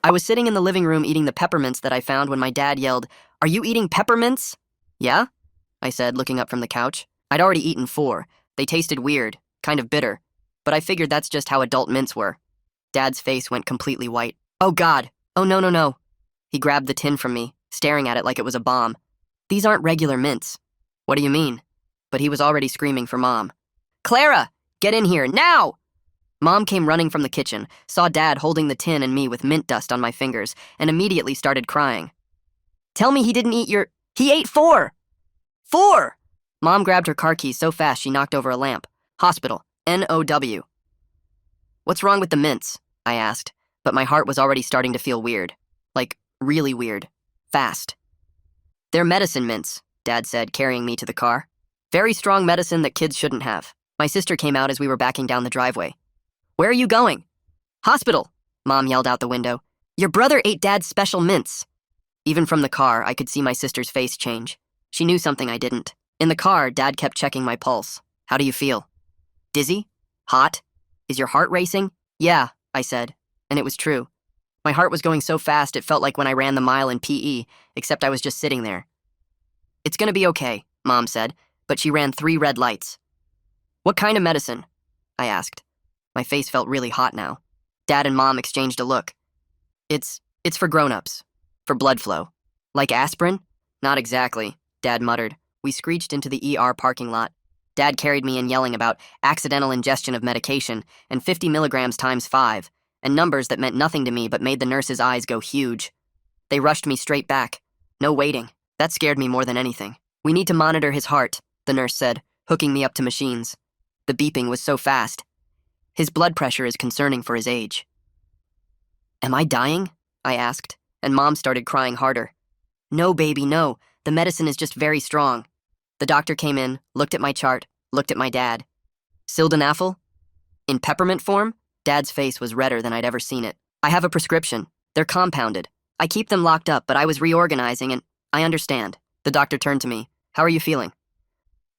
I was sitting in the living room eating the peppermints that I found when my dad yelled, "Are you eating peppermints?" "Yeah?" I said, looking up from the couch. I'd already eaten 4. They tasted weird, kind of bitter, but I figured that's just how adult mints were. Dad's face went completely white. "Oh God! Oh no, no, no!" He grabbed the tin from me, staring at it like it was a bomb. "These aren't regular mints." "What do you mean?" But he was already screaming for Mom. "Clara! Get in here, now!" Mom came running from the kitchen, saw Dad holding the tin and me with mint dust on my fingers, and immediately started crying. "Tell me he didn't eat your— He ate 4! 4!" Mom grabbed her car keys so fast she knocked over a lamp. "Hospital. NOW. "What's wrong with the mints?" I asked, but my heart was already starting to feel weird. Like, really weird. Fast. "They're medicine mints," Dad said, carrying me to the car. "Very strong medicine that kids shouldn't have." My sister came out as we were backing down the driveway. "Where are you going?" "Hospital," Mom yelled out the window. "Your brother ate Dad's special mints." Even from the car, I could see my sister's face change. She knew something I didn't. In the car, Dad kept checking my pulse. "How do you feel? Dizzy? Hot? Is your heart racing?" "Yeah," I said, and it was true. My heart was going so fast it felt like when I ran the mile in PE, except I was just sitting there. "It's gonna be okay," Mom said, but she ran 3 red lights. "What kind of medicine?" I asked. My face felt really hot now. Dad and Mom exchanged a look. It's for grown-ups. For blood flow." "Like aspirin?" "Not exactly," Dad muttered. We screeched into the ER parking lot. Dad carried me in yelling about accidental ingestion of medication and 50 milligrams times 5, and numbers that meant nothing to me but made the nurse's eyes go huge. They rushed me straight back. No waiting. That scared me more than anything. "We need to monitor his heart," the nurse said, hooking me up to machines. The beeping was so fast. "His blood pressure is concerning for his age." "Am I dying?" I asked, and Mom started crying harder. "No, baby, no. The medicine is just very strong." The doctor came in, looked at my chart, looked at my dad. "Sildenafil? In peppermint form?" Dad's face was redder than I'd ever seen it. "I have a prescription. They're compounded. I keep them locked up, but I was reorganizing and— I understand." The doctor turned to me. "How are you feeling?"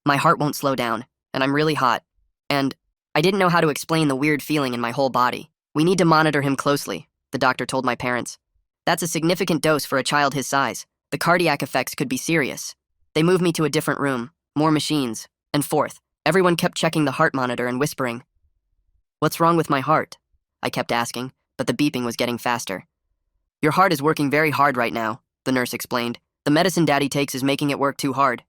"My heart won't slow down, and I'm really hot. And I didn't know how to explain the weird feeling in my whole body. "We need to monitor him closely," the doctor told my parents. "That's a significant dose for a child his size. The cardiac effects could be serious." They moved me to a different room, more machines, and forth. Everyone kept checking the heart monitor and whispering. "What's wrong with my heart?" I kept asking, but the beeping was getting faster. "Your heart is working very hard right now," the nurse explained. "The medicine Daddy takes is making it work too hard."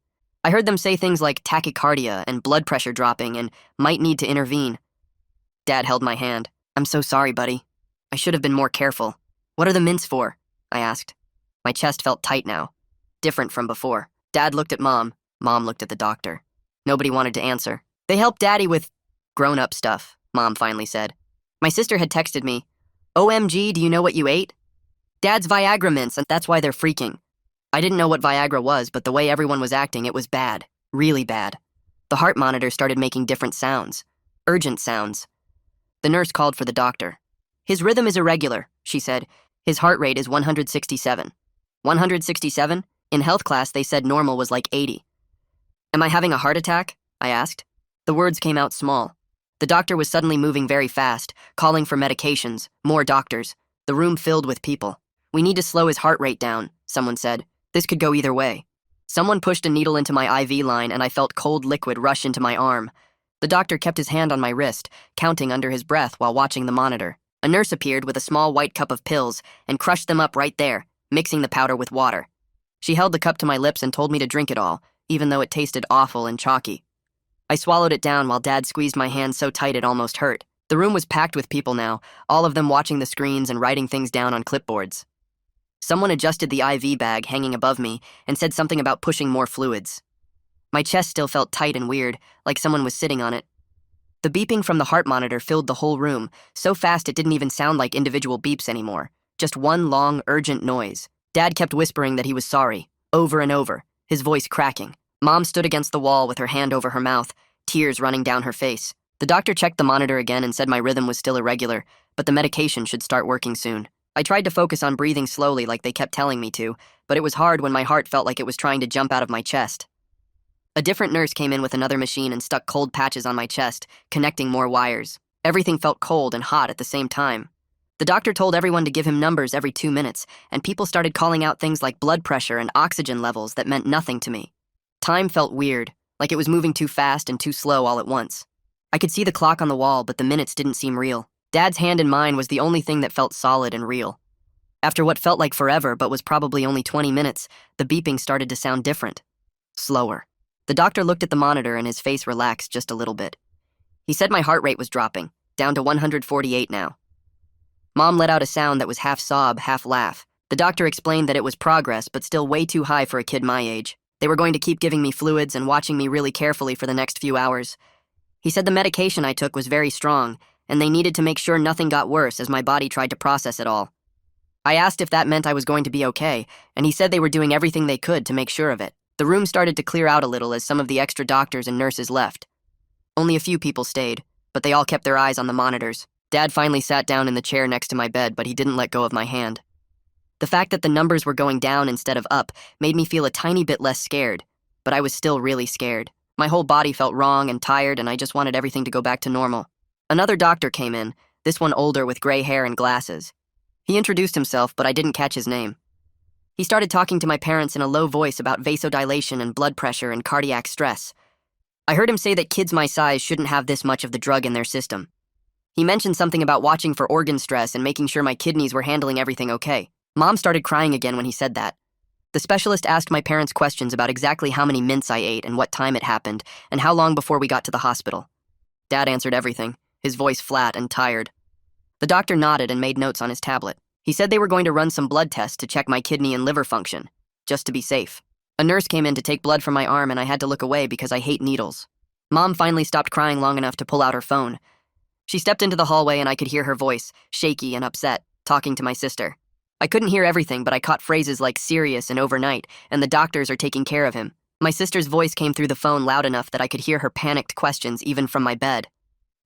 I heard them say things like tachycardia and blood pressure dropping and might need to intervene. Dad held my hand. "I'm so sorry, buddy. I should have been more careful." "What are the mints for?" I asked. My chest felt tight now, different from before. Dad looked at Mom. Mom looked at the doctor. Nobody wanted to answer. "They help Daddy with grown-up stuff," Mom finally said. My sister had texted me, "OMG, do you know what you ate?" "Dad's Viagra mints, and that's why they're freaking." I didn't know what Viagra was, but the way everyone was acting, it was bad. Really bad. The heart monitor started making different sounds. Urgent sounds. The nurse called for the doctor. "His rhythm is irregular," she said. "His heart rate is 167. 167? In health class, they said normal was like 80. "Am I having a heart attack?" I asked. The words came out small. The doctor was suddenly moving very fast, calling for medications, more doctors. The room filled with people. "We need to slow his heart rate down," someone said. "This could go either way." Someone pushed a needle into my IV line and I felt cold liquid rush into my arm. The doctor kept his hand on my wrist, counting under his breath while watching the monitor. A nurse appeared with a small white cup of pills and crushed them up right there, mixing the powder with water. She held the cup to my lips and told me to drink it all, even though it tasted awful and chalky. I swallowed it down while Dad squeezed my hand so tight it almost hurt. The room was packed with people now, all of them watching the screens and writing things down on clipboards. Someone adjusted the IV bag hanging above me and said something about pushing more fluids. My chest still felt tight and weird, like someone was sitting on it. The beeping from the heart monitor filled the whole room, so fast it didn't even sound like individual beeps anymore. Just one long, urgent noise. Dad kept whispering that he was sorry, over and over, his voice cracking. Mom stood against the wall with her hand over her mouth, tears running down her face. The doctor checked the monitor again and said my rhythm was still irregular, but the medication should start working soon. I tried to focus on breathing slowly like they kept telling me to, but it was hard when my heart felt like it was trying to jump out of my chest. A different nurse came in with another machine and stuck cold patches on my chest, connecting more wires. Everything felt cold and hot at the same time. The doctor told everyone to give him numbers every 2 minutes, and people started calling out things like blood pressure and oxygen levels that meant nothing to me. Time felt weird, like it was moving too fast and too slow all at once. I could see the clock on the wall, but the minutes didn't seem real. Dad's hand in mine was the only thing that felt solid and real. After what felt like forever but was probably only 20 minutes, the beeping started to sound different. Slower. The doctor looked at the monitor and his face relaxed just a little bit. He said my heart rate was dropping, down to 148 now. Mom let out a sound that was half sob, half laugh. The doctor explained that it was progress, but still way too high for a kid my age. They were going to keep giving me fluids and watching me really carefully for the next few hours. He said the medication I took was very strong, and they needed to make sure nothing got worse as my body tried to process it all. I asked if that meant I was going to be okay, and he said they were doing everything they could to make sure of it. The room started to clear out a little as some of the extra doctors and nurses left. Only a few people stayed, but they all kept their eyes on the monitors. Dad finally sat down in the chair next to my bed, but he didn't let go of my hand. The fact that the numbers were going down instead of up made me feel a tiny bit less scared, but I was still really scared. My whole body felt wrong and tired, and I just wanted everything to go back to normal. Another doctor came in, this one older with gray hair and glasses. He introduced himself, but I didn't catch his name. He started talking to my parents in a low voice about vasodilation and blood pressure and cardiac stress. I heard him say that kids my size shouldn't have this much of the drug in their system. He mentioned something about watching for organ stress and making sure my kidneys were handling everything okay. Mom started crying again when he said that. The specialist asked my parents questions about exactly how many mints I ate and what time it happened, and how long before we got to the hospital. Dad answered everything, his voice flat and tired. The doctor nodded and made notes on his tablet. He said they were going to run some blood tests to check my kidney and liver function, just to be safe. A nurse came in to take blood from my arm, and I had to look away because I hate needles. Mom finally stopped crying long enough to pull out her phone. She stepped into the hallway, and I could hear her voice, shaky and upset, talking to my sister. I couldn't hear everything, but I caught phrases like serious and overnight, and the doctors are taking care of him. My sister's voice came through the phone loud enough that I could hear her panicked questions even from my bed.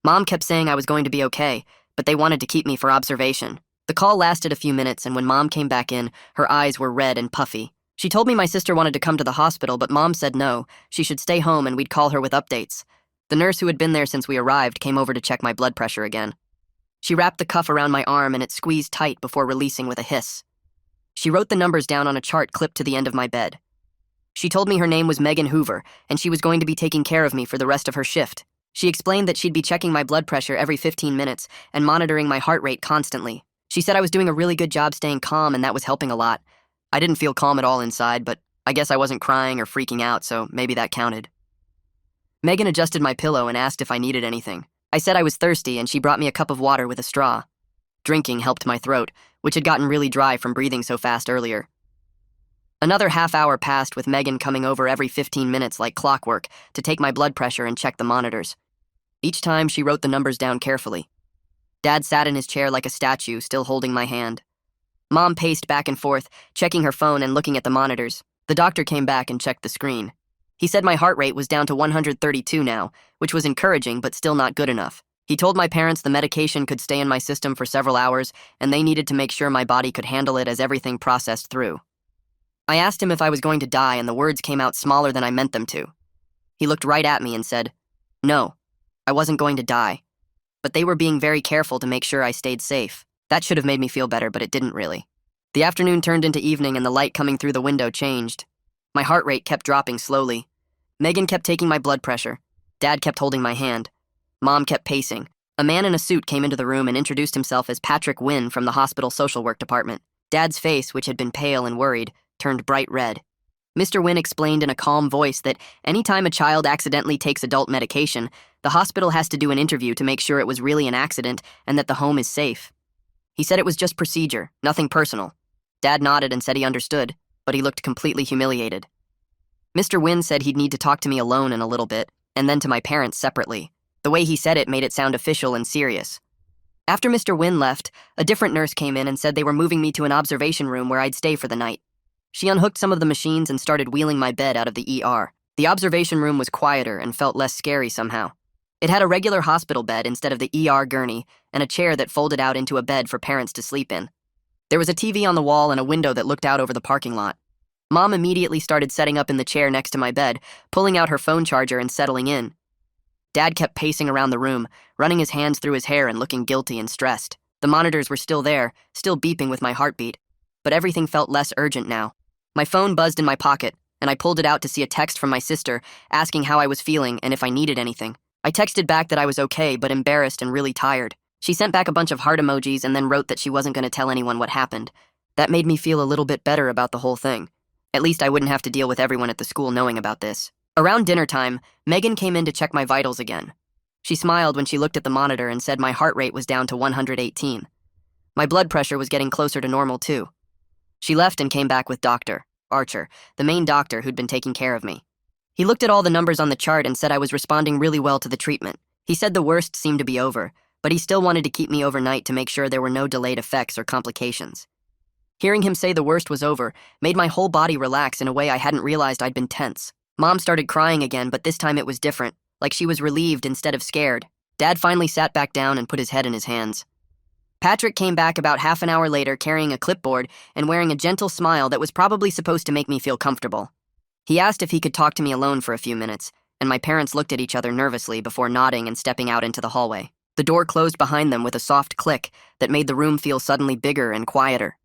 Mom kept saying I was going to be okay, but they wanted to keep me for observation. The call lasted a few minutes, and when Mom came back in, her eyes were red and puffy. She told me my sister wanted to come to the hospital, but Mom said no, she should stay home and we'd call her with updates. The nurse who had been there since we arrived came over to check my blood pressure again. She wrapped the cuff around my arm and it squeezed tight before releasing with a hiss. She wrote the numbers down on a chart clipped to the end of my bed. She told me her name was Megan Hoover, and she was going to be taking care of me for the rest of her shift. She explained that she'd be checking my blood pressure every 15 minutes and monitoring my heart rate constantly. She said I was doing a really good job staying calm, and that was helping a lot. I didn't feel calm at all inside, but I guess I wasn't crying or freaking out, so maybe that counted. Megan adjusted my pillow and asked if I needed anything. I said I was thirsty, and she brought me a cup of water with a straw. Drinking helped my throat, which had gotten really dry from breathing so fast earlier. Another half hour passed with Megan coming over every 15 minutes like clockwork to take my blood pressure and check the monitors. Each time she wrote the numbers down carefully. Dad sat in his chair like a statue, still holding my hand. Mom paced back and forth, checking her phone and looking at the monitors. The doctor came back and checked the screen. He said my heart rate was down to 132 now, which was encouraging but still not good enough. He told my parents the medication could stay in my system for several hours, and they needed to make sure my body could handle it as everything processed through. I asked him if I was going to die, and the words came out smaller than I meant them to. He looked right at me and said, "No, I wasn't going to die. But they were being very careful to make sure I stayed safe." That should have made me feel better, but it didn't really. The afternoon turned into evening, and the light coming through the window changed. My heart rate kept dropping slowly. Megan kept taking my blood pressure. Dad kept holding my hand. Mom kept pacing. A man in a suit came into the room and introduced himself as Patrick Wynn from the hospital social work department. Dad's face, which had been pale and worried, turned bright red. Mr. Wynn explained in a calm voice that anytime a child accidentally takes adult medication, the hospital has to do an interview to make sure it was really an accident and that the home is safe. He said it was just procedure, nothing personal. Dad nodded and said he understood, but he looked completely humiliated. Mr. Wynn said he'd need to talk to me alone in a little bit, and then to my parents separately. The way he said it made it sound official and serious. After Mr. Wynn left, a different nurse came in and said they were moving me to an observation room where I'd stay for the night. She unhooked some of the machines and started wheeling my bed out of the ER. The observation room was quieter and felt less scary somehow. It had a regular hospital bed instead of the ER gurney, and a chair that folded out into a bed for parents to sleep in. There was a TV on the wall and a window that looked out over the parking lot. Mom immediately started setting up in the chair next to my bed, pulling out her phone charger and settling in. Dad kept pacing around the room, running his hands through his hair and looking guilty and stressed. The monitors were still there, still beeping with my heartbeat, but everything felt less urgent now. My phone buzzed in my pocket, and I pulled it out to see a text from my sister asking how I was feeling and if I needed anything. I texted back that I was okay, but embarrassed and really tired. She sent back a bunch of heart emojis and then wrote that she wasn't going to tell anyone what happened. That made me feel a little bit better about the whole thing. At least I wouldn't have to deal with everyone at the school knowing about this. Around dinner time, Megan came in to check my vitals again. She smiled when she looked at the monitor and said my heart rate was down to 118. My blood pressure was getting closer to normal too. She left and came back with Dr. Archer, the main doctor who'd been taking care of me. He looked at all the numbers on the chart and said I was responding really well to the treatment. He said the worst seemed to be over, but he still wanted to keep me overnight to make sure there were no delayed effects or complications. Hearing him say the worst was over made my whole body relax in a way I hadn't realized I'd been tense. Mom started crying again, but this time it was different, like she was relieved instead of scared. Dad finally sat back down and put his head in his hands. Patrick came back about half an hour later carrying a clipboard and wearing a gentle smile that was probably supposed to make me feel comfortable. He asked if he could talk to me alone for a few minutes, and my parents looked at each other nervously before nodding and stepping out into the hallway. The door closed behind them with a soft click that made the room feel suddenly bigger and quieter.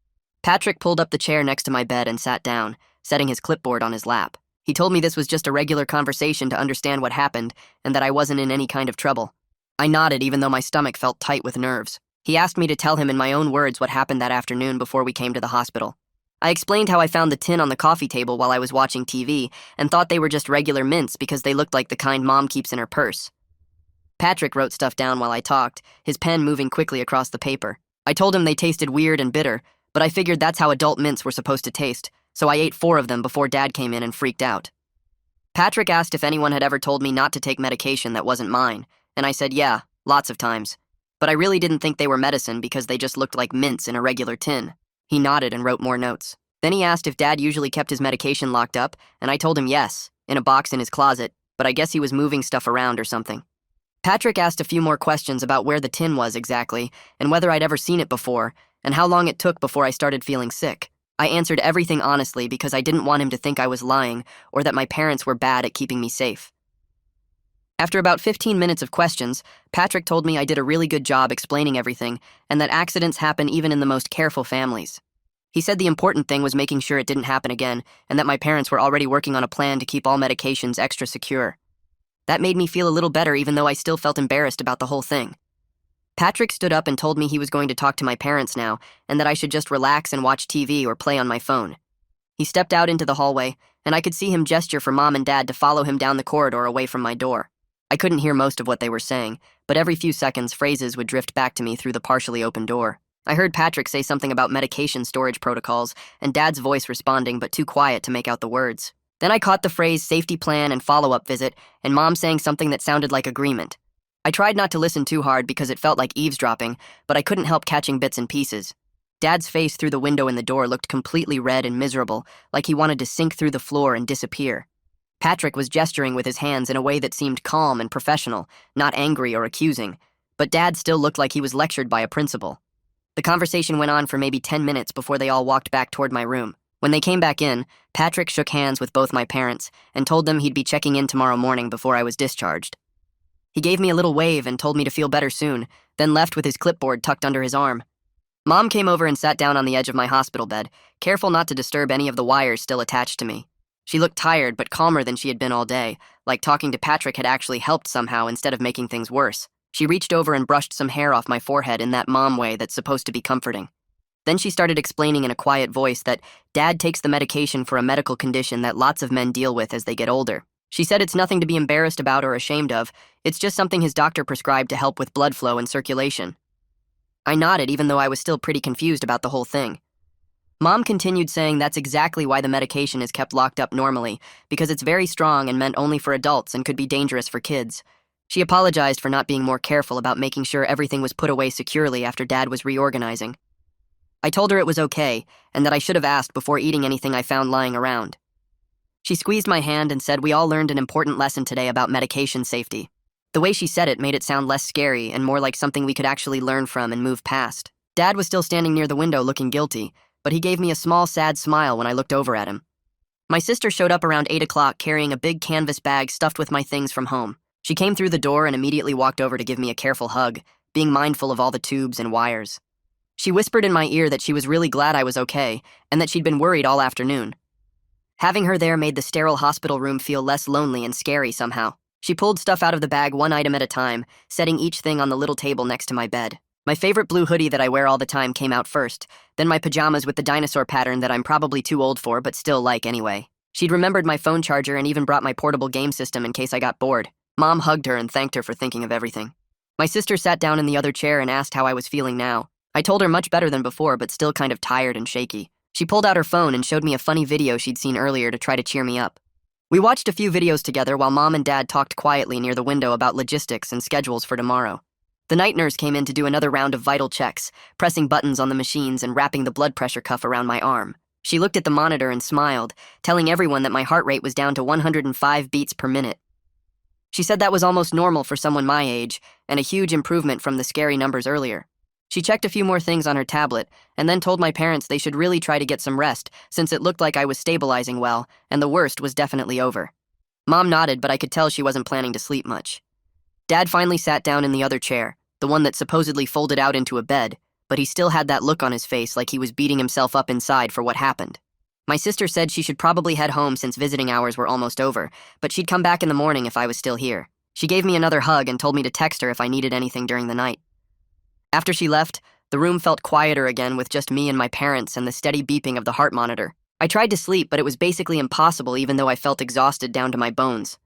Patrick pulled up the chair next to my bed and sat down, setting his clipboard on his lap. He told me this was just a regular conversation to understand what happened and that I wasn't in any kind of trouble. I nodded even though my stomach felt tight with nerves. He asked me to tell him in my own words what happened that afternoon before we came to the hospital. I explained how I found the tin on the coffee table while I was watching TV and thought they were just regular mints because they looked like the kind Mom keeps in her purse. Patrick wrote stuff down while I talked, his pen moving quickly across the paper. I told him they tasted weird and bitter, but I figured that's how adult mints were supposed to taste, so I ate 4 of them before Dad came in and freaked out. Patrick asked if anyone had ever told me not to take medication that wasn't mine, and I said yeah, lots of times. But I really didn't think they were medicine because they just looked like mints in a regular tin. He nodded and wrote more notes. Then he asked if Dad usually kept his medication locked up, and I told him yes, in a box in his closet, but I guess he was moving stuff around or something. Patrick asked a few more questions about where the tin was exactly, and whether I'd ever seen it before, and how long it took before I started feeling sick. I answered everything honestly because I didn't want him to think I was lying or that my parents were bad at keeping me safe. After about 15 minutes of questions, Patrick told me I did a really good job explaining everything and that accidents happen even in the most careful families. He said the important thing was making sure it didn't happen again and that my parents were already working on a plan to keep all medications extra secure. That made me feel a little better even though I still felt embarrassed about the whole thing. Patrick stood up and told me he was going to talk to my parents now and that I should just relax and watch TV or play on my phone. He stepped out into the hallway, and I could see him gesture for Mom and Dad to follow him down the corridor away from my door. I couldn't hear most of what they were saying, but every few seconds phrases would drift back to me through the partially open door. I heard Patrick say something about medication storage protocols and Dad's voice responding but too quiet to make out the words. Then I caught the phrase safety plan and follow-up visit and Mom saying something that sounded like agreement. I tried not to listen too hard because it felt like eavesdropping, but I couldn't help catching bits and pieces. Dad's face through the window in the door looked completely red and miserable, like he wanted to sink through the floor and disappear. Patrick was gesturing with his hands in a way that seemed calm and professional, not angry or accusing, but Dad still looked like he was lectured by a principal. The conversation went on for maybe 10 minutes before they all walked back toward my room. When they came back in, Patrick shook hands with both my parents and told them he'd be checking in tomorrow morning before I was discharged. He gave me a little wave and told me to feel better soon, then left with his clipboard tucked under his arm. Mom came over and sat down on the edge of my hospital bed, careful not to disturb any of the wires still attached to me. She looked tired but calmer than she had been all day, like talking to Patrick had actually helped somehow instead of making things worse. She reached over and brushed some hair off my forehead in that mom way that's supposed to be comforting. Then she started explaining in a quiet voice that Dad takes the medication for a medical condition that lots of men deal with as they get older. She said it's nothing to be embarrassed about or ashamed of, it's just something his doctor prescribed to help with blood flow and circulation. I nodded even though I was still pretty confused about the whole thing. Mom continued saying that's exactly why the medication is kept locked up normally, because it's very strong and meant only for adults and could be dangerous for kids. She apologized for not being more careful about making sure everything was put away securely after Dad was reorganizing. I told her it was okay, and that I should have asked before eating anything I found lying around. She squeezed my hand and said we all learned an important lesson today about medication safety. The way she said it made it sound less scary and more like something we could actually learn from and move past. Dad was still standing near the window looking guilty, but he gave me a small, sad smile when I looked over at him. My sister showed up around 8 o'clock carrying a big canvas bag stuffed with my things from home. She came through the door and immediately walked over to give me a careful hug, being mindful of all the tubes and wires. She whispered in my ear that she was really glad I was okay and that she'd been worried all afternoon. Having her there made the sterile hospital room feel less lonely and scary somehow. She pulled stuff out of the bag one item at a time, setting each thing on the little table next to my bed. My favorite blue hoodie that I wear all the time came out first, then my pajamas with the dinosaur pattern that I'm probably too old for but still like anyway. She'd remembered my phone charger and even brought my portable game system in case I got bored. Mom hugged her and thanked her for thinking of everything. My sister sat down in the other chair and asked how I was feeling now. I told her much better than before, but still kind of tired and shaky. She pulled out her phone and showed me a funny video she'd seen earlier to try to cheer me up. We watched a few videos together while Mom and Dad talked quietly near the window about logistics and schedules for tomorrow. The night nurse came in to do another round of vital checks, pressing buttons on the machines and wrapping the blood pressure cuff around my arm. She looked at the monitor and smiled, telling everyone that my heart rate was down to 105 beats per minute. She said that was almost normal for someone my age, and a huge improvement from the scary numbers earlier. She checked a few more things on her tablet, and then told my parents they should really try to get some rest, since it looked like I was stabilizing well, and the worst was definitely over. Mom nodded, but I could tell she wasn't planning to sleep much. Dad finally sat down in the other chair, the one that supposedly folded out into a bed, but he still had that look on his face like he was beating himself up inside for what happened. My sister said she should probably head home since visiting hours were almost over, but she'd come back in the morning if I was still here. She gave me another hug and told me to text her if I needed anything during the night. After she left, the room felt quieter again with just me and my parents and the steady beeping of the heart monitor. I tried to sleep, but it was basically impossible even though I felt exhausted down to my bones.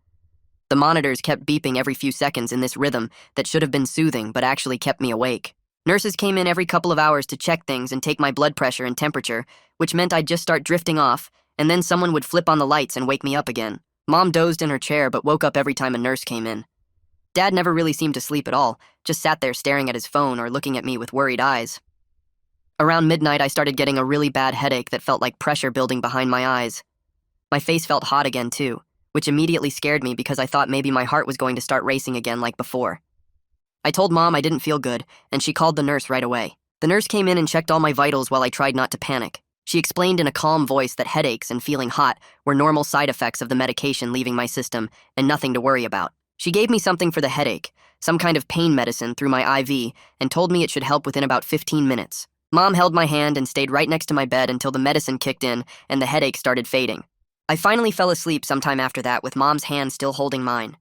The monitors kept beeping every few seconds in this rhythm that should have been soothing but actually kept me awake. Nurses came in every couple of hours to check things and take my blood pressure and temperature, which meant I'd just start drifting off, and then someone would flip on the lights and wake me up again. Mom dozed in her chair but woke up every time a nurse came in. Dad never really seemed to sleep at all, just sat there staring at his phone or looking at me with worried eyes. Around midnight, I started getting a really bad headache that felt like pressure building behind my eyes. My face felt hot again too, which immediately scared me because I thought maybe my heart was going to start racing again like before. I told Mom I didn't feel good, and she called the nurse right away. The nurse came in and checked all my vitals while I tried not to panic. She explained in a calm voice that headaches and feeling hot were normal side effects of the medication leaving my system and nothing to worry about. She gave me something for the headache, some kind of pain medicine through my IV, and told me it should help within about 15 minutes. Mom held my hand and stayed right next to my bed until the medicine kicked in and the headache started fading. I finally fell asleep sometime after that with Mom's hand still holding mine.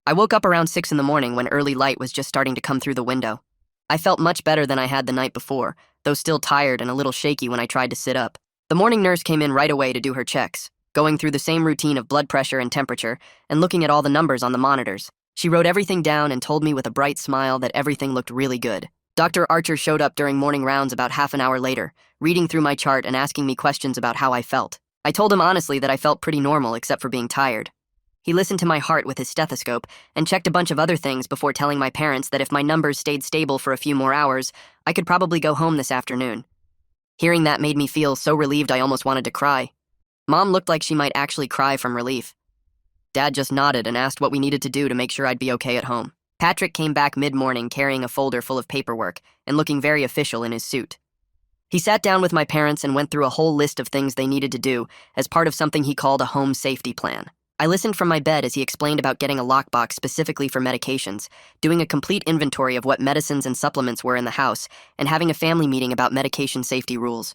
I woke up around 6 in the morning when early light was just starting to come through the window. I felt much better than I had the night before, though still tired and a little shaky when I tried to sit up. The morning nurse came in right away to do her checks, going through the same routine of blood pressure and temperature and looking at all the numbers on the monitors. She wrote everything down and told me with a bright smile that everything looked really good. Dr. Archer showed up during morning rounds about half an hour later, reading through my chart and asking me questions about how I felt. I told him honestly that I felt pretty normal except for being tired. He listened to my heart with his stethoscope and checked a bunch of other things before telling my parents that if my numbers stayed stable for a few more hours, I could probably go home this afternoon. Hearing that made me feel so relieved I almost wanted to cry. Mom looked like she might actually cry from relief. Dad just nodded and asked what we needed to do to make sure I'd be okay at home. Patrick came back mid-morning carrying a folder full of paperwork and looking very official in his suit. He sat down with my parents and went through a whole list of things they needed to do as part of something he called a home safety plan. I listened from my bed as he explained about getting a lockbox specifically for medications, doing a complete inventory of what medicines and supplements were in the house, and having a family meeting about medication safety rules.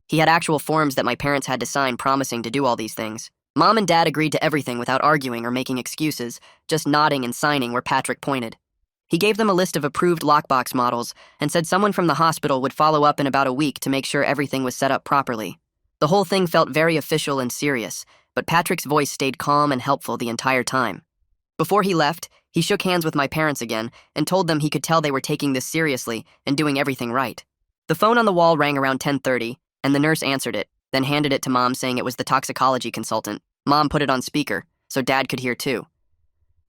He had actual forms that my parents had to sign promising to do all these things. Mom and Dad agreed to everything without arguing or making excuses, just nodding and signing where Patrick pointed. He gave them a list of approved lockbox models and said someone from the hospital would follow up in about a week to make sure everything was set up properly. The whole thing felt very official and serious, but Patrick's voice stayed calm and helpful the entire time. Before he left, he shook hands with my parents again and told them he could tell they were taking this seriously and doing everything right. The phone on the wall rang around 10:30, and the nurse answered it, then handed it to Mom saying it was the toxicology consultant. Mom put it on speaker, so Dad could hear too.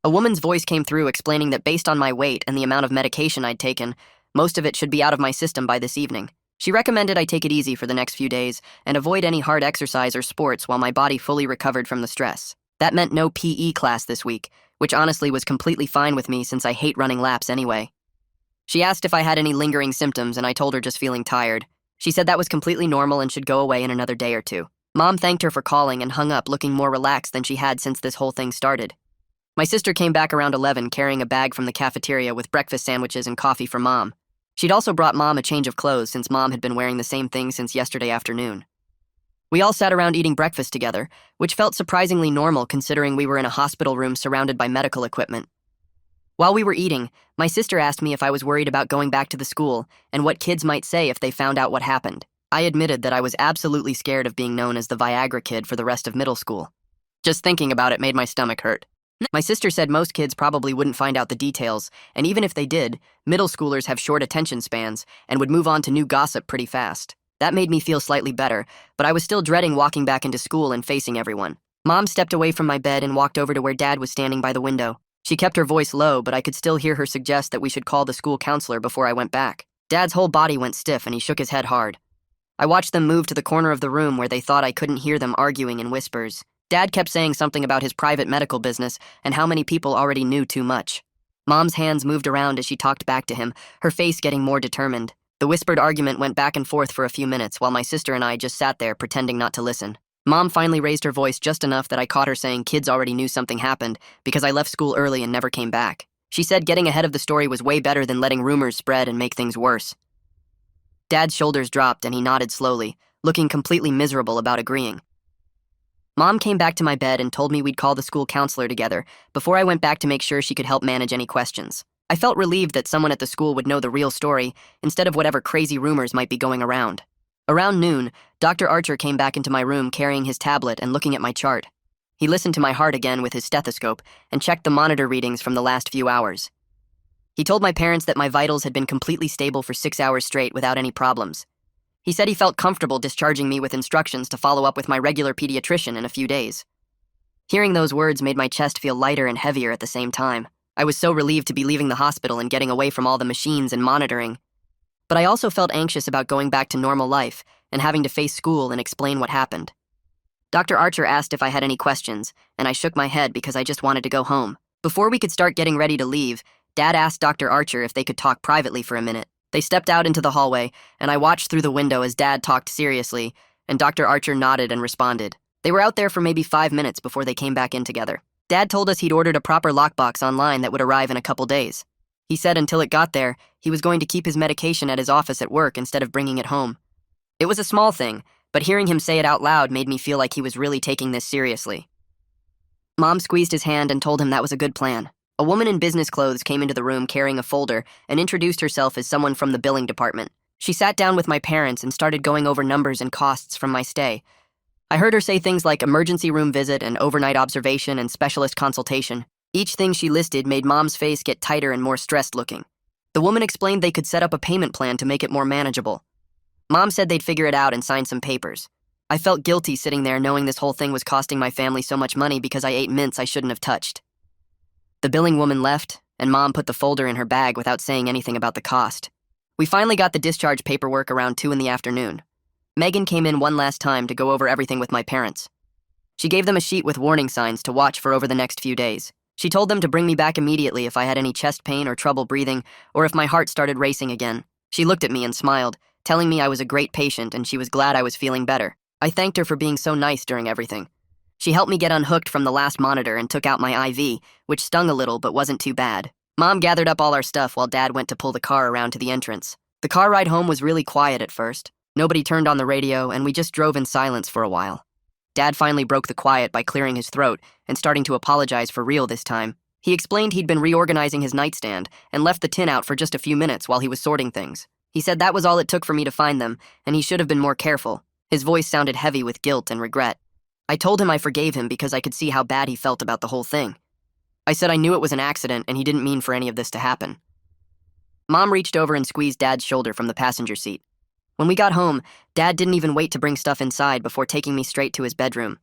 A woman's voice came through explaining that based on my weight and the amount of medication I'd taken, most of it should be out of my system by this evening. She recommended I take it easy for the next few days and avoid any hard exercise or sports while my body fully recovered from the stress. That meant no PE class this week, which honestly was completely fine with me since I hate running laps anyway. She asked if I had any lingering symptoms and I told her just feeling tired. She said that was completely normal and should go away in another day or two. Mom thanked her for calling and hung up looking more relaxed than she had since this whole thing started. My sister came back around 11 carrying a bag from the cafeteria with breakfast sandwiches and coffee for Mom. She'd also brought Mom a change of clothes since Mom had been wearing the same thing since yesterday afternoon. We all sat around eating breakfast together, which felt surprisingly normal considering we were in a hospital room surrounded by medical equipment. While we were eating, my sister asked me if I was worried about going back to the school and what kids might say if they found out what happened. I admitted that I was absolutely scared of being known as the Viagra kid for the rest of middle school. Just thinking about it made my stomach hurt. My sister said most kids probably wouldn't find out the details, and even if they did, middle schoolers have short attention spans and would move on to new gossip pretty fast. That made me feel slightly better, but I was still dreading walking back into school and facing everyone. Mom stepped away from my bed and walked over to where Dad was standing by the window. She kept her voice low, but I could still hear her suggest that we should call the school counselor before I went back. Dad's whole body went stiff and he shook his head hard. I watched them move to the corner of the room where they thought I couldn't hear them arguing in whispers. Dad kept saying something about his private medical business and how many people already knew too much. Mom's hands moved around as she talked back to him, her face getting more determined. The whispered argument went back and forth for a few minutes while my sister and I just sat there pretending not to listen. Mom finally raised her voice just enough that I caught her saying kids already knew something happened because I left school early and never came back. She said getting ahead of the story was way better than letting rumors spread and make things worse. Dad's shoulders dropped and he nodded slowly, looking completely miserable about agreeing. Mom came back to my bed and told me we'd call the school counselor together before I went back to make sure she could help manage any questions. I felt relieved that someone at the school would know the real story instead of whatever crazy rumors might be going around. Around noon, Dr. Archer came back into my room carrying his tablet and looking at my chart. He listened to my heart again with his stethoscope and checked the monitor readings from the last few hours. He told my parents that my vitals had been completely stable for 6 hours straight without any problems. He said he felt comfortable discharging me with instructions to follow up with my regular pediatrician in a few days. Hearing those words made my chest feel lighter and heavier at the same time. I was so relieved to be leaving the hospital and getting away from all the machines and monitoring. But I also felt anxious about going back to normal life and having to face school and explain what happened. Dr. Archer asked if I had any questions, and I shook my head because I just wanted to go home. Before we could start getting ready to leave, Dad asked Dr. Archer if they could talk privately for a minute. They stepped out into the hallway, and I watched through the window as Dad talked seriously, and Dr. Archer nodded and responded. They were out there for maybe 5 minutes before they came back in together. Dad told us he'd ordered a proper lockbox online that would arrive in a couple days. He said until it got there, he was going to keep his medication at his office at work instead of bringing it home. It was a small thing, but hearing him say it out loud made me feel like he was really taking this seriously. Mom squeezed his hand and told him that was a good plan. A woman in business clothes came into the room carrying a folder and introduced herself as someone from the billing department. She sat down with my parents and started going over numbers and costs from my stay. I heard her say things like emergency room visit and overnight observation and specialist consultation. Each thing she listed made Mom's face get tighter and more stressed looking. The woman explained they could set up a payment plan to make it more manageable. Mom said they'd figure it out and sign some papers. I felt guilty sitting there knowing this whole thing was costing my family so much money because I ate mints I shouldn't have touched. The billing woman left, and Mom put the folder in her bag without saying anything about the cost. We finally got the discharge paperwork around 2 in the afternoon. Megan came in one last time to go over everything with my parents. She gave them a sheet with warning signs to watch for over the next few days. She told them to bring me back immediately if I had any chest pain or trouble breathing, or if my heart started racing again. She looked at me and smiled, telling me I was a great patient and she was glad I was feeling better. I thanked her for being so nice during everything. She helped me get unhooked from the last monitor and took out my IV, which stung a little but wasn't too bad. Mom gathered up all our stuff while Dad went to pull the car around to the entrance. The car ride home was really quiet at first. Nobody turned on the radio, and we just drove in silence for a while. Dad finally broke the quiet by clearing his throat and starting to apologize for real this time. He explained he'd been reorganizing his nightstand and left the tin out for just a few minutes while he was sorting things. He said that was all it took for me to find them, and he should have been more careful. His voice sounded heavy with guilt and regret. I told him I forgave him because I could see how bad he felt about the whole thing. I said I knew it was an accident and he didn't mean for any of this to happen. Mom reached over and squeezed Dad's shoulder from the passenger seat. When we got home, Dad didn't even wait to bring stuff inside before taking me straight to his bedroom.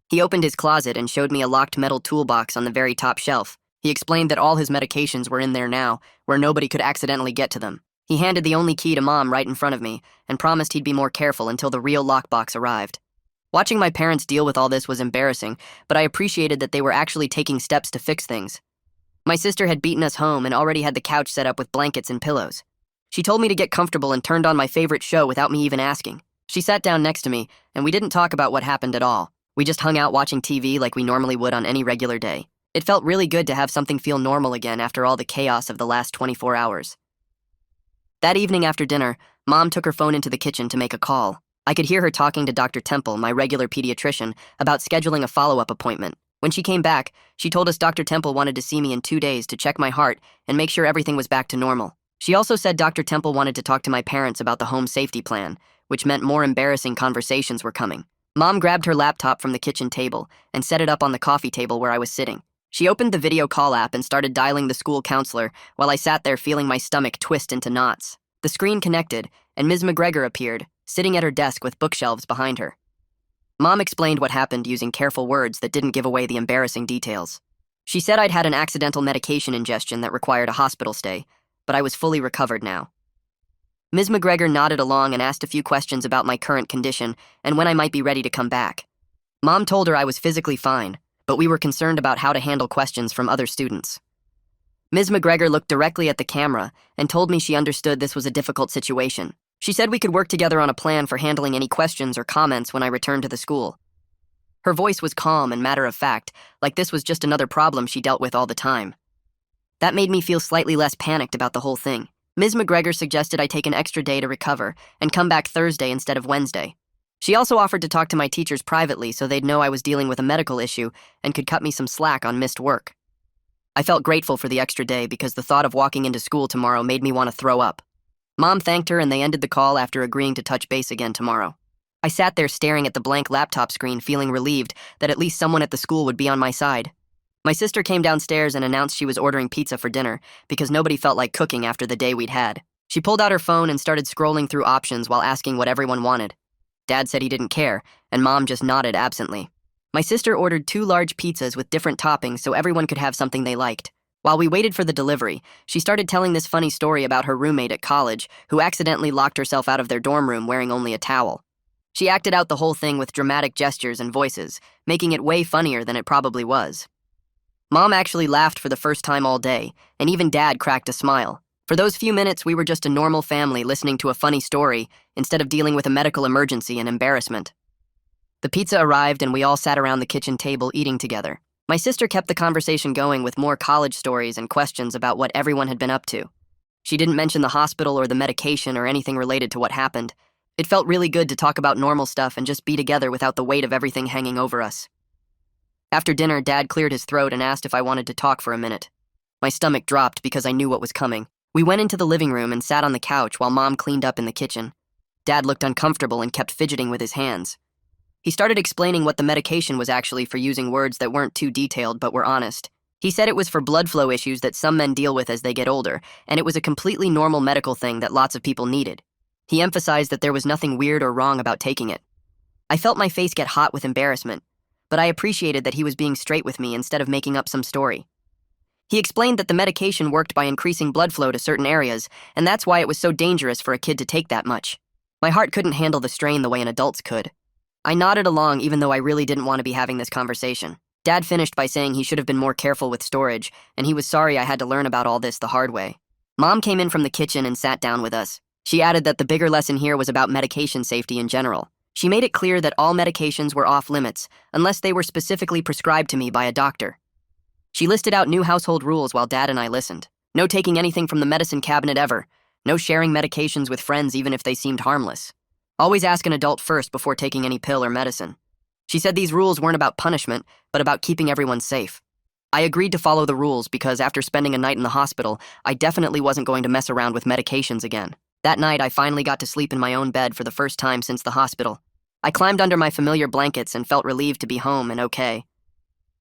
He opened his closet and showed me a locked metal toolbox on the very top shelf. He explained that all his medications were in there now, where nobody could accidentally get to them. He handed the only key to Mom right in front of me and promised he'd be more careful until the real lockbox arrived. Watching my parents deal with all this was embarrassing, but I appreciated that they were actually taking steps to fix things. My sister had beaten us home and already had the couch set up with blankets and pillows. She told me to get comfortable and turned on my favorite show without me even asking. She sat down next to me, and we didn't talk about what happened at all. We just hung out watching TV like we normally would on any regular day. It felt really good to have something feel normal again after all the chaos of the last 24 hours. That evening after dinner, Mom took her phone into the kitchen to make a call. I could hear her talking to Dr. Temple, my regular pediatrician, about scheduling a follow-up appointment. When she came back, she told us Dr. Temple wanted to see me in 2 days to check my heart and make sure everything was back to normal. She also said Dr. Temple wanted to talk to my parents about the home safety plan, which meant more embarrassing conversations were coming. Mom grabbed her laptop from the kitchen table and set it up on the coffee table where I was sitting. She opened the video call app and started dialing the school counselor while I sat there feeling my stomach twist into knots. The screen connected, and Ms. McGregor appeared, sitting at her desk with bookshelves behind her. Mom explained what happened using careful words that didn't give away the embarrassing details. She said I'd had an accidental medication ingestion that required a hospital stay, but I was fully recovered now. Ms. McGregor nodded along and asked a few questions about my current condition and when I might be ready to come back. Mom told her I was physically fine, but we were concerned about how to handle questions from other students. Ms. McGregor looked directly at the camera and told me she understood this was a difficult situation. She said we could work together on a plan for handling any questions or comments when I returned to the school. Her voice was calm and matter-of-fact, like this was just another problem she dealt with all the time. That made me feel slightly less panicked about the whole thing. Ms. McGregor suggested I take an extra day to recover and come back Thursday instead of Wednesday. She also offered to talk to my teachers privately so they'd know I was dealing with a medical issue and could cut me some slack on missed work. I felt grateful for the extra day because the thought of walking into school tomorrow made me want to throw up. Mom thanked her and they ended the call after agreeing to touch base again tomorrow. I sat there staring at the blank laptop screen, feeling relieved that at least someone at the school would be on my side. My sister came downstairs and announced she was ordering pizza for dinner because nobody felt like cooking after the day we'd had. She pulled out her phone and started scrolling through options while asking what everyone wanted. Dad said he didn't care, and Mom just nodded absently. My sister ordered 2 large pizzas with different toppings so everyone could have something they liked. While we waited for the delivery, she started telling this funny story about her roommate at college who accidentally locked herself out of their dorm room wearing only a towel. She acted out the whole thing with dramatic gestures and voices, making it way funnier than it probably was. Mom actually laughed for the first time all day, and even Dad cracked a smile. For those few minutes, we were just a normal family listening to a funny story instead of dealing with a medical emergency and embarrassment. The pizza arrived and we all sat around the kitchen table eating together. My sister kept the conversation going with more college stories and questions about what everyone had been up to. She didn't mention the hospital or the medication or anything related to what happened. It felt really good to talk about normal stuff and just be together without the weight of everything hanging over us. After dinner, Dad cleared his throat and asked if I wanted to talk for a minute. My stomach dropped because I knew what was coming. We went into the living room and sat on the couch while Mom cleaned up in the kitchen. Dad looked uncomfortable and kept fidgeting with his hands. He started explaining what the medication was actually for, using words that weren't too detailed but were honest. He said it was for blood flow issues that some men deal with as they get older, and it was a completely normal medical thing that lots of people needed. He emphasized that there was nothing weird or wrong about taking it. I felt my face get hot with embarrassment, but I appreciated that he was being straight with me instead of making up some story. He explained that the medication worked by increasing blood flow to certain areas, and that's why it was so dangerous for a kid to take that much. My heart couldn't handle the strain the way an adult's could. I nodded along even though I really didn't want to be having this conversation. Dad finished by saying he should have been more careful with storage, and he was sorry I had to learn about all this the hard way. Mom came in from the kitchen and sat down with us. She added that the bigger lesson here was about medication safety in general. She made it clear that all medications were off limits, unless they were specifically prescribed to me by a doctor. She listed out new household rules while Dad and I listened. No taking anything from the medicine cabinet ever. No sharing medications with friends even if they seemed harmless. Always ask an adult first before taking any pill or medicine. She said these rules weren't about punishment, but about keeping everyone safe. I agreed to follow the rules because after spending a night in the hospital, I definitely wasn't going to mess around with medications again. That night, I finally got to sleep in my own bed for the first time since the hospital. I climbed under my familiar blankets and felt relieved to be home and okay.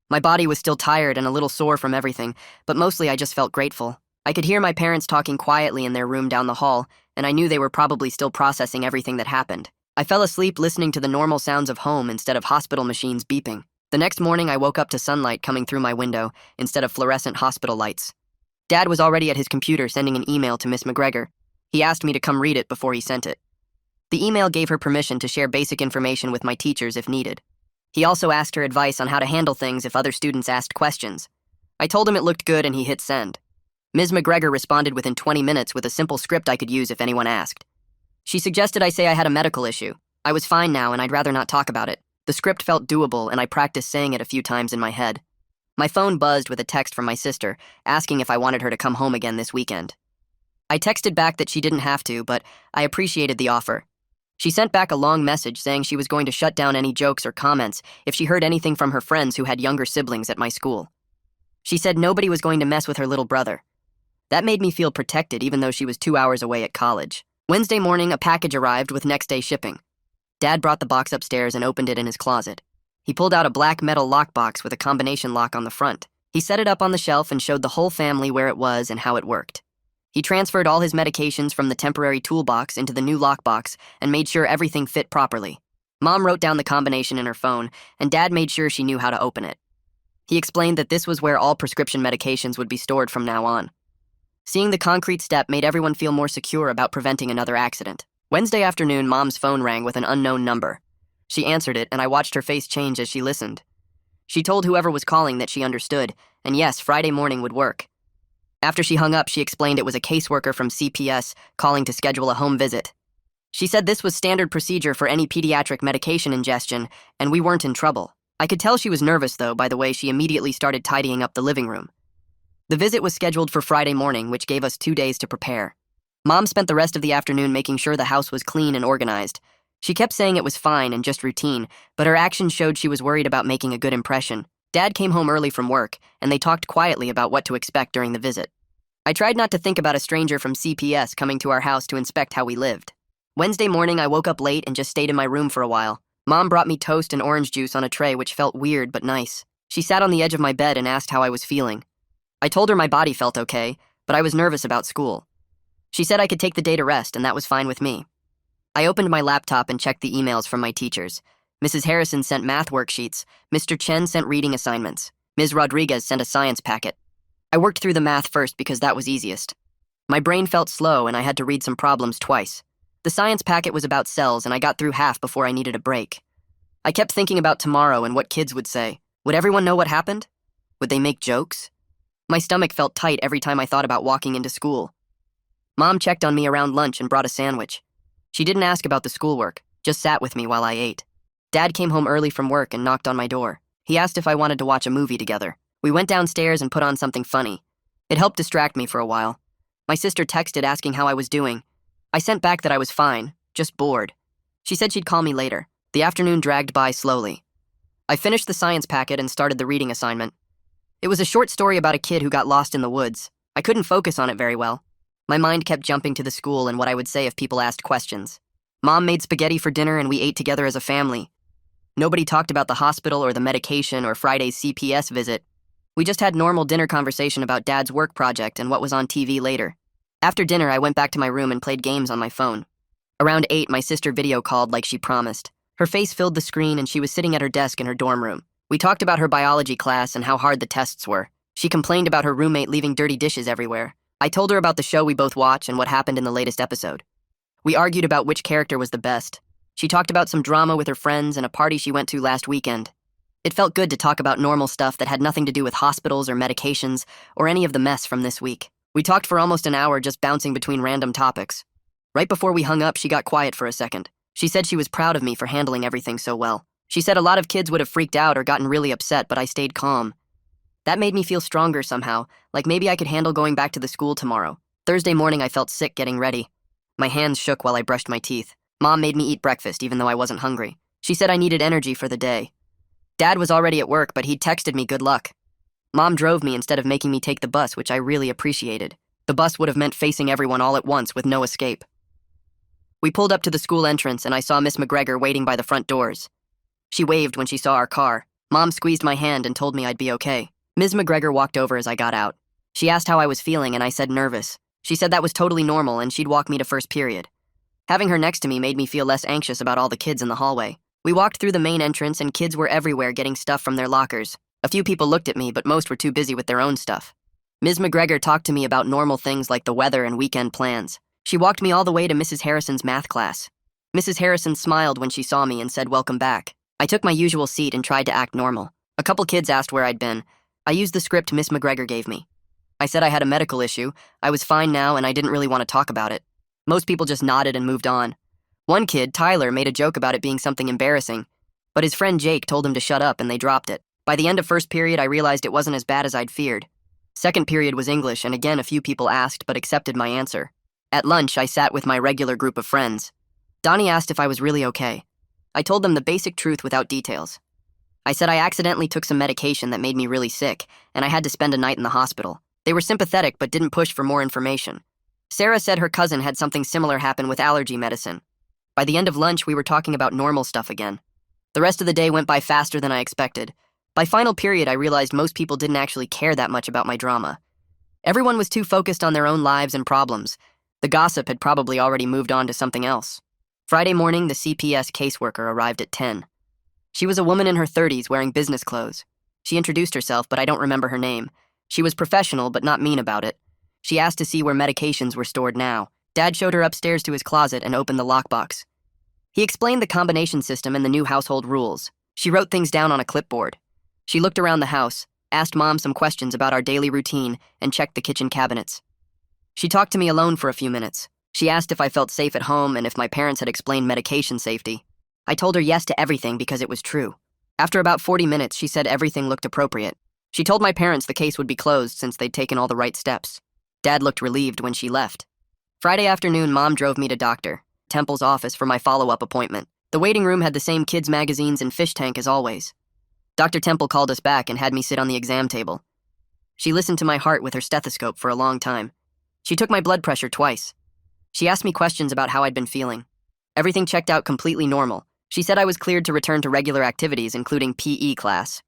My body was still tired and a little sore from everything, but mostly I just felt grateful. I could hear my parents talking quietly in their room down the hall, and I knew they were probably still processing everything that happened. I fell asleep listening to the normal sounds of home instead of hospital machines beeping. The next morning, I woke up to sunlight coming through my window instead of fluorescent hospital lights. Dad was already at his computer sending an email to Miss McGregor. He asked me to come read it before he sent it. The email gave her permission to share basic information with my teachers if needed. He also asked her advice on how to handle things if other students asked questions. I told him it looked good and he hit send. Ms. McGregor responded within 20 minutes with a simple script I could use if anyone asked. She suggested I say I had a medical issue. I was fine now and I'd rather not talk about it. The script felt doable and I practiced saying it a few times in my head. My phone buzzed with a text from my sister, asking if I wanted her to come home again this weekend. I texted back that she didn't have to, but I appreciated the offer. She sent back a long message saying she was going to shut down any jokes or comments if she heard anything from her friends who had younger siblings at my school. She said nobody was going to mess with her little brother. That made me feel protected even though she was 2 hours away at college. Wednesday morning, a package arrived with next-day shipping. Dad brought the box upstairs and opened it in his closet. He pulled out a black metal lockbox with a combination lock on the front. He set it up on the shelf and showed the whole family where it was and how it worked. He transferred all his medications from the temporary toolbox into the new lockbox and made sure everything fit properly. Mom wrote down the combination in her phone, and Dad made sure she knew how to open it. He explained that this was where all prescription medications would be stored from now on. Seeing the concrete step made everyone feel more secure about preventing another accident. Wednesday afternoon, Mom's phone rang with an unknown number. She answered it, and I watched her face change as she listened. She told whoever was calling that she understood, and yes, Friday morning would work. After she hung up, she explained it was a caseworker from CPS calling to schedule a home visit. She said this was standard procedure for any pediatric medication ingestion, and we weren't in trouble. I could tell she was nervous, though, by the way she immediately started tidying up the living room. The visit was scheduled for Friday morning, which gave us 2 days to prepare. Mom spent the rest of the afternoon making sure the house was clean and organized. She kept saying it was fine and just routine, but her actions showed she was worried about making a good impression. Dad came home early from work, and they talked quietly about what to expect during the visit. I tried not to think about a stranger from CPS coming to our house to inspect how we lived. Wednesday morning, I woke up late and just stayed in my room for a while. Mom brought me toast and orange juice on a tray, which felt weird but nice. She sat on the edge of my bed and asked how I was feeling. I told her my body felt okay, but I was nervous about school. She said I could take the day to rest, and that was fine with me. I opened my laptop and checked the emails from my teachers. Mrs. Harrison sent math worksheets. Mr. Chen sent reading assignments. Ms. Rodriguez sent a science packet. I worked through the math first because that was easiest. My brain felt slow, and I had to read some problems twice. The science packet was about cells, and I got through half before I needed a break. I kept thinking about tomorrow and what kids would say. Would everyone know what happened? Would they make jokes? My stomach felt tight every time I thought about walking into school. Mom checked on me around lunch and brought a sandwich. She didn't ask about the schoolwork, just sat with me while I ate. Dad came home early from work and knocked on my door. He asked if I wanted to watch a movie together. We went downstairs and put on something funny. It helped distract me for a while. My sister texted asking how I was doing. I sent back that I was fine, just bored. She said she'd call me later. The afternoon dragged by slowly. I finished the science packet and started the reading assignment. It was a short story about a kid who got lost in the woods. I couldn't focus on it very well. My mind kept jumping to the school and what I would say if people asked questions. Mom made spaghetti for dinner and we ate together as a family. Nobody talked about the hospital or the medication or Friday's CPS visit. We just had normal dinner conversation about Dad's work project and what was on TV later. After dinner, I went back to my room and played games on my phone. Around 8, my sister video called like she promised. Her face filled the screen and she was sitting at her desk in her dorm room. We talked about her biology class and how hard the tests were. She complained about her roommate leaving dirty dishes everywhere. I told her about the show we both watch and what happened in the latest episode. We argued about which character was the best. She talked about some drama with her friends and a party she went to last weekend. It felt good to talk about normal stuff that had nothing to do with hospitals or medications or any of the mess from this week. We talked for almost an hour just bouncing between random topics. Right before we hung up, she got quiet for a second. She said she was proud of me for handling everything so well. She said a lot of kids would have freaked out or gotten really upset, but I stayed calm. That made me feel stronger somehow, like maybe I could handle going back to the school tomorrow. Thursday morning, I felt sick getting ready. My hands shook while I brushed my teeth. Mom made me eat breakfast even though I wasn't hungry. She said I needed energy for the day. Dad was already at work, but he'd texted me good luck. Mom drove me instead of making me take the bus, which I really appreciated. The bus would have meant facing everyone all at once with no escape. We pulled up to the school entrance and I saw Miss McGregor waiting by the front doors. She waved when she saw our car. Mom squeezed my hand and told me I'd be okay. Ms. McGregor walked over as I got out. She asked how I was feeling and I said nervous. She said that was totally normal and she'd walk me to first period. Having her next to me made me feel less anxious about all the kids in the hallway. We walked through the main entrance and kids were everywhere getting stuff from their lockers. A few people looked at me, but most were too busy with their own stuff. Ms. McGregor talked to me about normal things like the weather and weekend plans. She walked me all the way to Mrs. Harrison's math class. Mrs. Harrison smiled when she saw me and said welcome back. I took my usual seat and tried to act normal. A couple kids asked where I'd been. I used the script Miss McGregor gave me. I said I had a medical issue, I was fine now, and I didn't really want to talk about it. Most people just nodded and moved on. One kid, Tyler, made a joke about it being something embarrassing, but his friend Jake told him to shut up and they dropped it. By the end of first period, I realized it wasn't as bad as I'd feared. Second period was English, and again a few people asked but accepted my answer. At lunch, I sat with my regular group of friends. Donnie asked if I was really okay. I told them the basic truth without details. I said I accidentally took some medication that made me really sick, and I had to spend a night in the hospital. They were sympathetic but didn't push for more information. Sarah said her cousin had something similar happen with allergy medicine. By the end of lunch, we were talking about normal stuff again. The rest of the day went by faster than I expected. By final period, I realized most people didn't actually care that much about my drama. Everyone was too focused on their own lives and problems. The gossip had probably already moved on to something else. Friday morning, the CPS caseworker arrived at 10. She was a woman in her 30s wearing business clothes. She introduced herself, but I don't remember her name. She was professional, but not mean about it. She asked to see where medications were stored now. Dad showed her upstairs to his closet and opened the lockbox. He explained the combination system and the new household rules. She wrote things down on a clipboard. She looked around the house, asked Mom some questions about our daily routine, and checked the kitchen cabinets. She talked to me alone for a few minutes. She asked if I felt safe at home and if my parents had explained medication safety. I told her yes to everything because it was true. After about 40 minutes, she said everything looked appropriate. She told my parents the case would be closed since they'd taken all the right steps. Dad looked relieved when she left. Friday afternoon, Mom drove me to Dr. Temple's office for my follow-up appointment. The waiting room had the same kids' magazines and fish tank as always. Dr. Temple called us back and had me sit on the exam table. She listened to my heart with her stethoscope for a long time. She took my blood pressure twice. She asked me questions about how I'd been feeling. Everything checked out completely normal. She said I was cleared to return to regular activities, including PE class.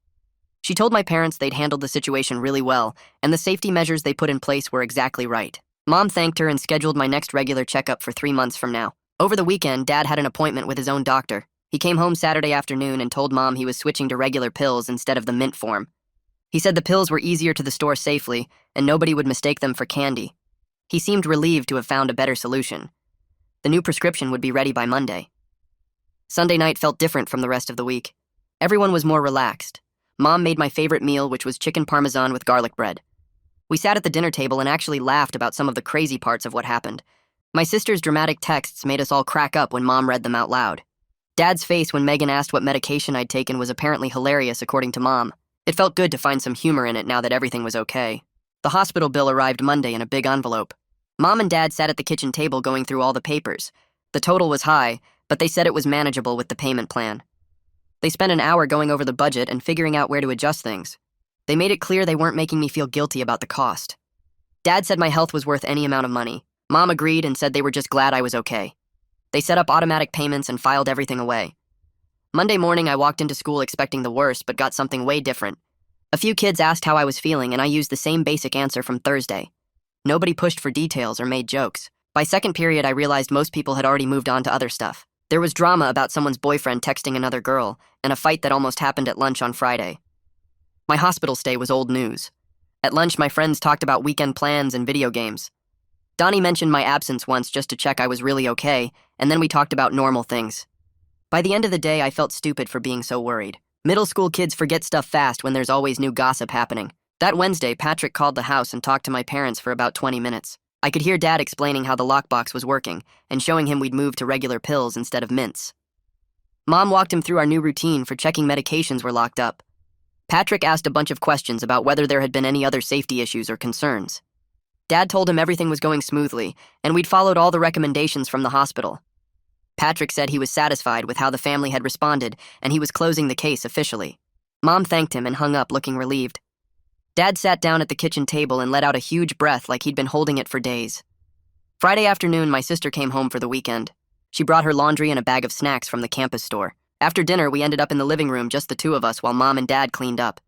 She told my parents they'd handled the situation really well, and the safety measures they put in place were exactly right. Mom thanked her and scheduled my next regular checkup for 3 months from now. Over the weekend, Dad had an appointment with his own doctor. He came home Saturday afternoon and told Mom he was switching to regular pills instead of the mint form. He said the pills were easier to store safely, and nobody would mistake them for candy. He seemed relieved to have found a better solution. The new prescription would be ready by Monday. Sunday night felt different from the rest of the week. Everyone was more relaxed. Mom made my favorite meal, which was chicken parmesan with garlic bread. We sat at the dinner table and actually laughed about some of the crazy parts of what happened. My sister's dramatic texts made us all crack up when Mom read them out loud. Dad's face when Megan asked what medication I'd taken was apparently hilarious, according to Mom. It felt good to find some humor in it now that everything was okay. The hospital bill arrived Monday in a big envelope. Mom and Dad sat at the kitchen table going through all the papers. The total was high, but they said it was manageable with the payment plan. They spent an hour going over the budget and figuring out where to adjust things. They made it clear they weren't making me feel guilty about the cost. Dad said my health was worth any amount of money. Mom agreed and said they were just glad I was okay. They set up automatic payments and filed everything away. Monday morning, I walked into school expecting the worst, but got something way different. A few kids asked how I was feeling, and I used the same basic answer from Thursday. Nobody pushed for details or made jokes. By second period, I realized most people had already moved on to other stuff. There was drama about someone's boyfriend texting another girl, and a fight that almost happened at lunch on Friday. My hospital stay was old news. At lunch, my friends talked about weekend plans and video games. Donnie mentioned my absence once just to check I was really okay, and then we talked about normal things. By the end of the day, I felt stupid for being so worried. Middle school kids forget stuff fast when there's always new gossip happening. That Wednesday, Patrick called the house and talked to my parents for about 20 minutes. I could hear Dad explaining how the lockbox was working and showing him we'd moved to regular pills instead of mints. Mom walked him through our new routine for checking medications were locked up. Patrick asked a bunch of questions about whether there had been any other safety issues or concerns. Dad told him everything was going smoothly, and we'd followed all the recommendations from the hospital. Patrick said he was satisfied with how the family had responded, and he was closing the case officially. Mom thanked him and hung up looking relieved. Dad sat down at the kitchen table and let out a huge breath like he'd been holding it for days. Friday afternoon, my sister came home for the weekend. She brought her laundry and a bag of snacks from the campus store. After dinner, we ended up in the living room, just the two of us, while Mom and Dad cleaned up.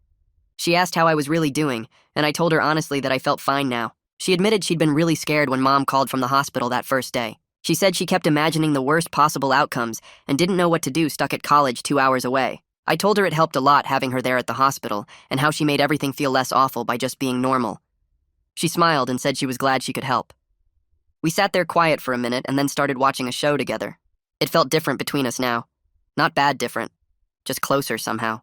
She asked how I was really doing, and I told her honestly that I felt fine now. She admitted she'd been really scared when Mom called from the hospital that first day. She said she kept imagining the worst possible outcomes and didn't know what to do stuck at college 2 hours away. I told her it helped a lot having her there at the hospital and how she made everything feel less awful by just being normal. She smiled and said she was glad she could help. We sat there quiet for a minute and then started watching a show together. It felt different between us now. Not bad different, just closer somehow.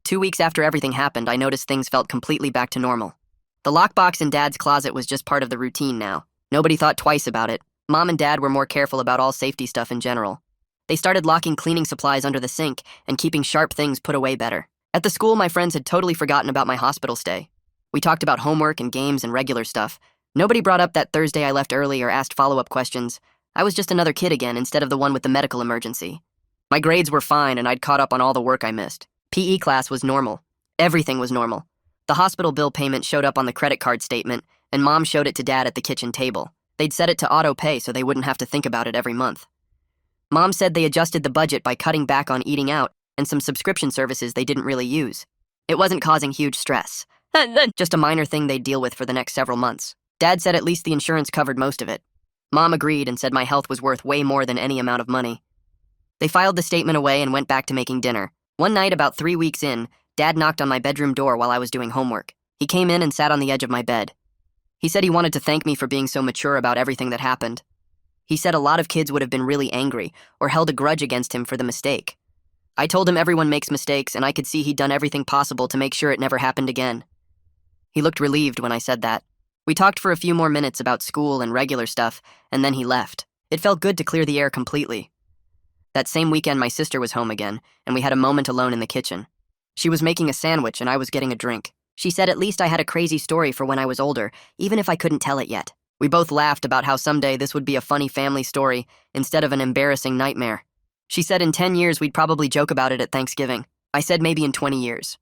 2 weeks after everything happened, I noticed things felt completely back to normal. The lockbox in Dad's closet was just part of the routine now. Nobody thought twice about it. Mom and Dad were more careful about all safety stuff in general. They started locking cleaning supplies under the sink and keeping sharp things put away better. At the school, my friends had totally forgotten about my hospital stay. We talked about homework and games and regular stuff. Nobody brought up that Thursday I left early or asked follow-up questions. I was just another kid again instead of the one with the medical emergency. My grades were fine and I'd caught up on all the work I missed. PE class was normal. Everything was normal. The hospital bill payment showed up on the credit card statement, and Mom showed it to Dad at the kitchen table. They'd set it to auto-pay so they wouldn't have to think about it every month. Mom said they adjusted the budget by cutting back on eating out and some subscription services they didn't really use. It wasn't causing huge stress. Just a minor thing they'd deal with for the next several months. Dad said at least the insurance covered most of it. Mom agreed and said my health was worth way more than any amount of money. They filed the statement away and went back to making dinner. One night, about 3 weeks in, Dad knocked on my bedroom door while I was doing homework. He came in and sat on the edge of my bed. He said he wanted to thank me for being so mature about everything that happened. He said a lot of kids would have been really angry or held a grudge against him for the mistake. I told him everyone makes mistakes and I could see he'd done everything possible to make sure it never happened again. He looked relieved when I said that. We talked for a few more minutes about school and regular stuff, and then he left. It felt good to clear the air completely. That same weekend, my sister was home again, and we had a moment alone in the kitchen. She was making a sandwich and I was getting a drink. She said at least I had a crazy story for when I was older, even if I couldn't tell it yet. We both laughed about how someday this would be a funny family story instead of an embarrassing nightmare. She said in 10 years we'd probably joke about it at Thanksgiving. I said maybe in 20 years.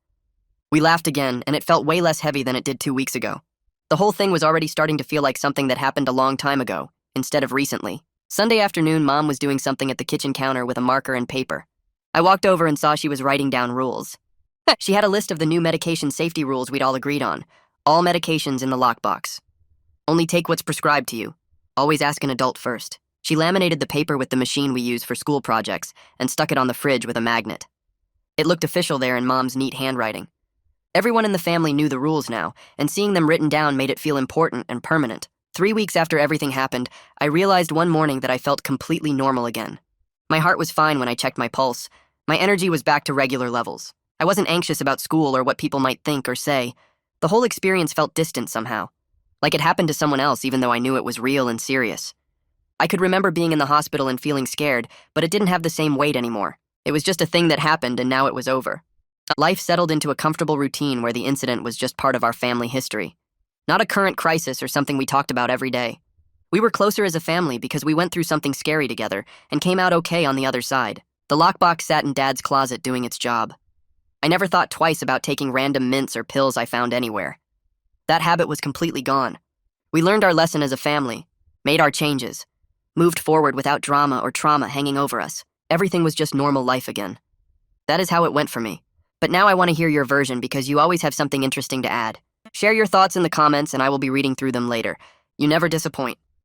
We laughed again, and it felt way less heavy than it did 2 weeks ago. The whole thing was already starting to feel like something that happened a long time ago, instead of recently. Sunday afternoon, Mom was doing something at the kitchen counter with a marker and paper. I walked over and saw she was writing down rules. She had a list of the new medication safety rules we'd all agreed on. All medications in the lockbox. Only take what's prescribed to you. Always ask an adult first. She laminated the paper with the machine we use for school projects and stuck it on the fridge with a magnet. It looked official there in Mom's neat handwriting. Everyone in the family knew the rules now, and seeing them written down made it feel important and permanent. 3 weeks after everything happened, I realized one morning that I felt completely normal again. My heart was fine when I checked my pulse. My energy was back to regular levels. I wasn't anxious about school or what people might think or say. The whole experience felt distant somehow, like it happened to someone else even though I knew it was real and serious. I could remember being in the hospital and feeling scared, but it didn't have the same weight anymore. It was just a thing that happened and now it was over. Life settled into a comfortable routine where the incident was just part of our family history. Not a current crisis or something we talked about every day. We were closer as a family because we went through something scary together and came out okay on the other side. The lockbox sat in Dad's closet doing its job. I never thought twice about taking random mints or pills I found anywhere. That habit was completely gone. We learned our lesson as a family, made our changes, moved forward without drama or trauma hanging over us. Everything was just normal life again. That is how it went for me. But now I want to hear your version because you always have something interesting to add. Share your thoughts in the comments and I will be reading through them later. You never disappoint.